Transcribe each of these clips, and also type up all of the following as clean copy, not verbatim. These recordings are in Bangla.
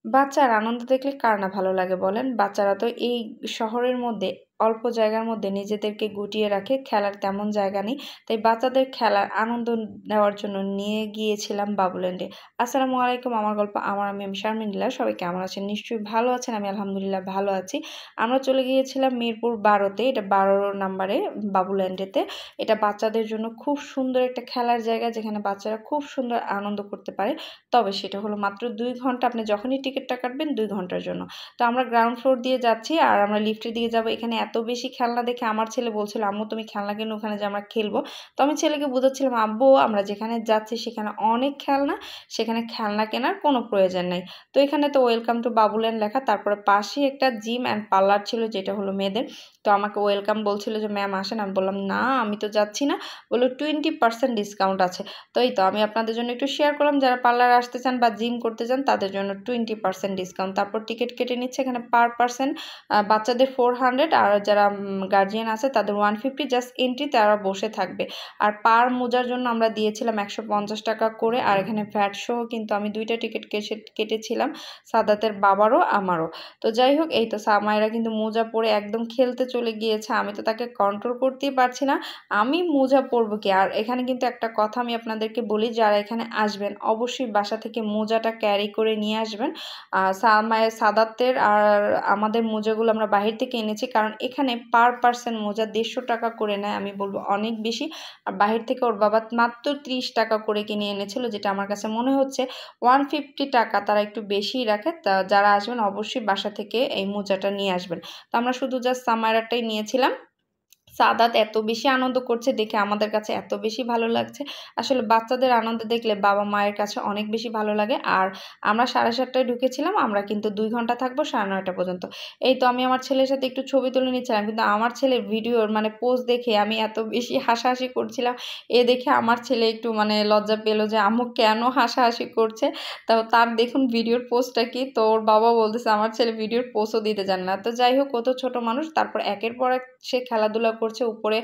বাচ্চার আনন্দ দেখলে কার না ভালো লাগে বলেন? বাচ্চারা তো এই শহরের মধ্যে অল্প জায়গার মধ্যে নিজেদেরকে গুটিয়ে রাখে, খেলার তেমন জায়গা নেই। তাই বাচ্চাদের খেলার আনন্দ নেওয়ার জন্য নিয়ে গিয়েছিলাম বাবুল্যান্ডে। আসসালামু আলাইকুম, আমার গল্প আমি শারমিন নীলা। সবাই কেমন আছেন? নিশ্চয়ই ভালো আছেন। আমি আলহামদুলিল্লাহ ভালো আছি। আমরা চলে গিয়েছিলাম মিরপুর ১২ তে, এটা ১২ নাম্বারে বাবুল্যান্ডেতে। এটা বাচ্চাদের জন্য খুব সুন্দর একটা খেলার জায়গা, যেখানে বাচ্চারা খুব সুন্দর আনন্দ করতে পারে। তবে সেটা হলো মাত্র ২ ঘন্টা। আপনি যখনই টিকিটটা কাটবেন ২ ঘন্টার জন্য। তো আমরা গ্রাউন্ড ফ্লোর দিয়ে যাচ্ছি আর আমরা লিফটের দিকে যাবো। এখানে এত বেশি খেলনা দেখে আমার ছেলে বলছিল, আম্মু তুমি খেলনা কেনো, ওখানে যে আমরা খেলবো। তো আমি ছেলেকে বোঝাচ্ছিলাম, আব্বু আমরা যেখানে যাচ্ছি সেখানে অনেক খেলনা, সেখানে খেলনা কেনার কোনো প্রয়োজন নেই। তো এখানে তো ওয়েলকাম টু বাবুল্যান্ড লেখা, তারপরে পাশেই একটা জিম অ্যান্ড পার্লার ছিল, যেটা হলো মেয়েদের। তো আমাকে ওয়েলকাম বলছিল যে ম্যাম আসেন। আমি বললাম না, আমি তো যাচ্ছি না। বললো 20% ডিসকাউন্ট আছে। তো এই তো আমি আপনাদের জন্য একটু শেয়ার করলাম, যারা পার্লারে আসতে চান বা জিম করতে চান তাদের জন্য 20% ডিসকাউন্ট। তারপর টিকিট কেটে নিচ্ছে এখানে পার পার্সন। বাচ্চাদের 400 আর যারা গার্জিয়ান আছে তাদের 150। জাস্ট এন্ট্রি, তারা বসে থাকবে। আর পার মোজার জন্য আমরা দিয়েছিলাম 150 টাকা করে। আর এখানে ভ্যাট সহ কিন্তু আমি 2টা টিকিট কেটেছিলাম, সাদাতের বাবারও আমারও। তো যাই হোক, এই তো সামাইরা কিন্তু মোজা পরে একদম খেলতে চলে গিয়েছে। আমি তো তাকে কন্ট্রোল করতেই পারছি না, আমি মোজা পরবো কি। আর এখানে কিন্তু একটা কথা আমি আপনাদেরকে বলি, যারা এখানে আসবেন অবশ্যই বাসা থেকে মোজাটা ক্যারি করে নিয়ে আসবেন। সাদাতের আর আমাদের মোজাগুলো আমরা বাহির থেকে এনেছি, কারণ এখানে পার পার্সন মোজা 150 টাকা করে নেয়। আমি বলবো অনেক বেশি। আর বাহির থেকে ওর বাবা মাত্র 30 টাকা করে কিনে এনেছিল, যেটা আমার কাছে মনে হচ্ছে 150 টাকা তারা একটু বেশিই রাখে। তা যারা আসবেন অবশ্যই বাসা থেকে এই মোজাটা নিয়ে আসবেন। তো আমরা শুধু জাস্ট সামাইরাটাই নিয়েছিলাম। সাদাত এত বেশি আনন্দ করছে দেখে আমাদের কাছে এত বেশি ভালো লাগছে। আসলে বাচ্চাদের আনন্দ দেখলে বাবা মায়ের কাছে অনেক বেশি ভালো লাগে। আর আমরা 7:30টায় ঢুকেছিলাম, আমরা কিন্তু 2 ঘন্টা থাকবো 9:30 পর্যন্ত। এই তো আমি আমার ছেলের সাথে একটু ছবি তুলে নিচ্ছিলাম, কিন্তু আমার ছেলের ভিডিওর মানে পোজ দেখে আমি এত বেশি হাসাহাসি করছিলাম। এ দেখে আমার ছেলে একটু মানে লজ্জা পেলো যে আম্মু কেন হাসাহাসি করছে। তার দেখুন ভিডিওর পোজটা কি। তো ওর বাবা বলতেছে আমার ছেলে ভিডিওর পোজও দিতে জানে না। তো যাই হোক, ও তো ছোট মানুষ। তারপর একের পর এক সে খেলাধুলা করছে, উপরে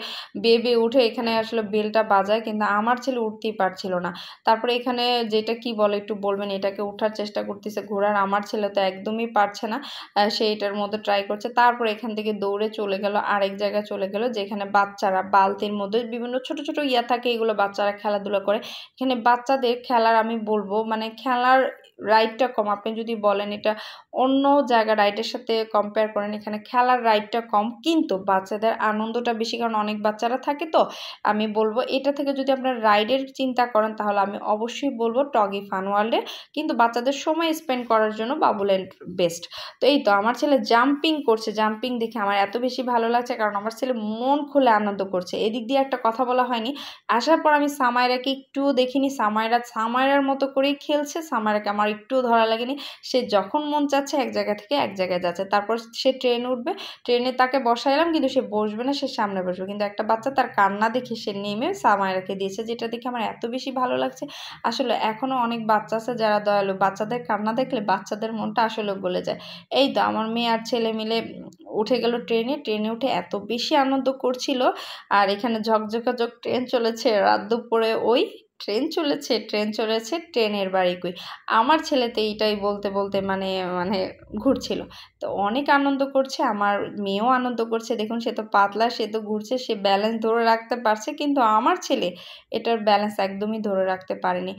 বেয়ে উঠে এখানে আসলে বেলটা বাজায়, কিন্তু আমার ছেলে উঠতেই পারছিল না। তারপরে এখানে যেটা কি বলে একটু বলবেন, এটাকে ওঠার চেষ্টা করতেছে ঘোড়ার। আমার ছেলে তো একদমই পারছে না, সে এটার মধ্যে ট্রাই করছে। তারপর এখান থেকে দৌড়ে চলে গেল আরেক জায়গায়, চলে গেল যেখানে বাচ্চারা বালতির মধ্যে বিভিন্ন ছোট ছোট ইয়া থাকে, এগুলো বাচ্চারা খেলাধুলা করে। এখানে বাচ্চাদের খেলার আমি বলবো মানে খেলার রাইডটা কম। আপনি যদি বলেন এটা অন্য জায়গা রাইডের সাথে কম্পেয়ার করেন, এখানে খেলার রাইডটা কম, কিন্তু বাচ্চাদের আনন্দটা বেশি, কারণ অনেক বাচ্চারা থাকে। তো আমি বলবো এটা থেকে যদি আপনার রাইডের চিন্তা করেন, তাহলে আমি অবশ্যই বলবো টগি ফান ওয়ার্ল্ডে। কিন্তু বাচ্চাদের সময় স্পেন্ড করার জন্য বাবুল্যান্ড বেস্ট। তো এই তো আমার ছেলে জাম্পিং করছে, জাম্পিং দেখে আমার এত বেশি ভালো লাগছে, কারণ আমার ছেলে মন খুলে আনন্দ করছে। এদিক দিয়ে একটা কথা বলা হয়নি, আসার পর আমি সামাইরাকে একটুও দেখিনি। সামাইরার মতো করেই খেলছে। সামাইরাকে আমার একটুও ধরা লাগেনি। সে যখন মন চাচ্ছে এক জায়গা থেকে এক জায়গায় যাচ্ছে। তারপর সে ট্রেন উঠবে, ট্রেনে তাকে বসাইলাম, কিন্তু সে বসবে না, সে সামনে বসবে। কিন্তু একটা বাচ্চা তার কান্না দেখে সে নেমে সামাইরাকে দিয়েছে, যেটা দেখে আমার এত বেশি ভালো লাগছে। আসলে এখনো অনেক বাচ্চা আছে যারা দয়ালু, বাচ্চাদের কান্না দেখলে বাচ্চাদের মনটা আসলে গলে যায়। এই তো আমার মেয়ে আর ছেলে মিলে উঠে গেল ট্রেনে। ট্রেনে উঠে এত বেশি আনন্দ করছিল। আর এখানে ঝকঝকাঝক ট্রেন চলেছে রাত দুপুরে, ওই ট্রেন চলেছে ট্রেনের বাড়ি কই। আমার ছেলে তো এইটাই বলতে বলতে মানে মানে ঘুরছিল। তো অনেক আনন্দ করছে, আমার মেয়েও আনন্দ করছে। দেখুন সে তো পাতলা, সে তো ঘুরছে, সে ব্যালেন্স ধরে রাখতে পারছে, কিন্তু আমার ছেলে এটার ব্যালেন্স একদমই ধরে রাখতে পারেনি।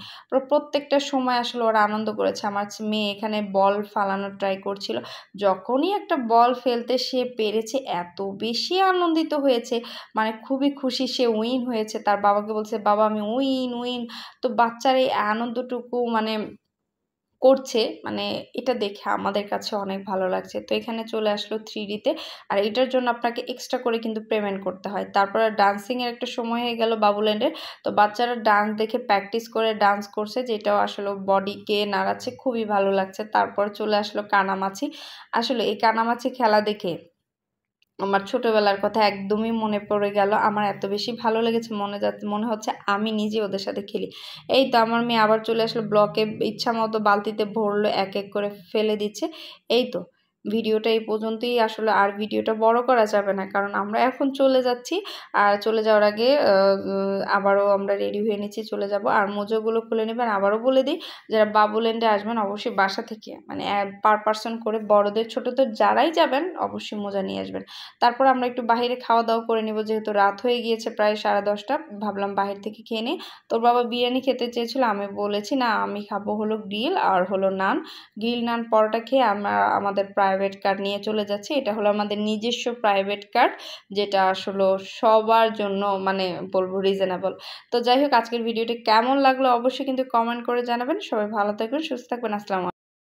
প্রত্যেকটা সময় আসলে ওরা আনন্দ করেছে। আমার মেয়ে এখানে বল ফালানোর ট্রাই করছিল, যখনই একটা বল ফেলতে সে পেরেছে এত বেশি আনন্দিত হয়েছে, মানে খুবই খুশি, সে উইন হয়েছে। তার বাবাকে বলছে বাবা আমি উইন উইন। তো বাচ্চার এই আনন্দটুকু মানে করছে, মানে এটা দেখে আমাদের কাছে অনেক ভালো লাগছে। তো এখানে চলে আসলো 3D-তে, আর এটার জন্য আপনাকে এক্সট্রা করে কিন্তু পেমেন্ট করতে হয়। তারপরে ডান্সিংয়ের একটা সময় হয়ে গেল বাবুল্যান্ডের। তো বাচ্চারা ডান্স দেখে প্র্যাকটিস করে ডান্স করছে, যেটাও আসলে বডিকে নাড়াচ্ছে, খুবই ভালো লাগছে। তারপর চলে আসলো কানামাছি। আসলে এই কানামাছি খেলা দেখে আমার ছোটবেলার কথা একদমই মনে পড়ে গেল। আমার এত বেশি ভালো লেগেছে, মনে হচ্ছে আমি নিজে ওদের সাথে খেলি। এই তো আমার মেয়ে আবার চলে আসলো ব্লকে, ইচ্ছা মতো বালতিতে ভরলো, এক এক করে ফেলে দিচ্ছে। এই তো ভিডিওটা এই পর্যন্তই। আসলে আর ভিডিওটা বড় করা যাবে না, কারণ আমরা এখন চলে যাচ্ছি। আর চলে যাওয়ার আগে আবারও আমরা রেডি হয়ে নিচ্ছি, চলে যাব। আর মোজাগুলো খুলে নেবেন। আবারও বলে দিই, যারা বাবুল্যান্ডে আসবেন অবশ্যই বাসা থেকে মানে পার পার্সন করে, বড়দের ছোটদের যারাই যাবেন অবশ্যই মোজা নিয়ে আসবেন। তারপর আমরা একটু বাইরে খাওয়া দাওয়া করে নেব, যেহেতু রাত হয়ে গিয়েছে প্রায় 10:30। ভাবলাম বাহির থেকে খেয়ে নিই। তোর বাবা বিরিয়ানি খেতে চেয়েছিল, আমি বলেছি না, আমি খাবো হলো গ্রিল আর হলো নান। গ্রিল নান পরোটা খেয়ে আমরা আমাদের প্রাইভেট কার নিয়ে চলে যাচ্ছি। এটা হলো আমাদের নিজস্ব প্রাইভেট কার, যেটা আসলে সবার জন্য মানে বলবো রিজনেবল। তো যাই হোক, আজকের ভিডিওটি কেমন লাগলো অবশ্যই কিন্তু কমেন্ট করে জানাবেন। সবাই ভালো থাকবেন, সুস্থ থাকবেন। আসসালামু আলাইকুম।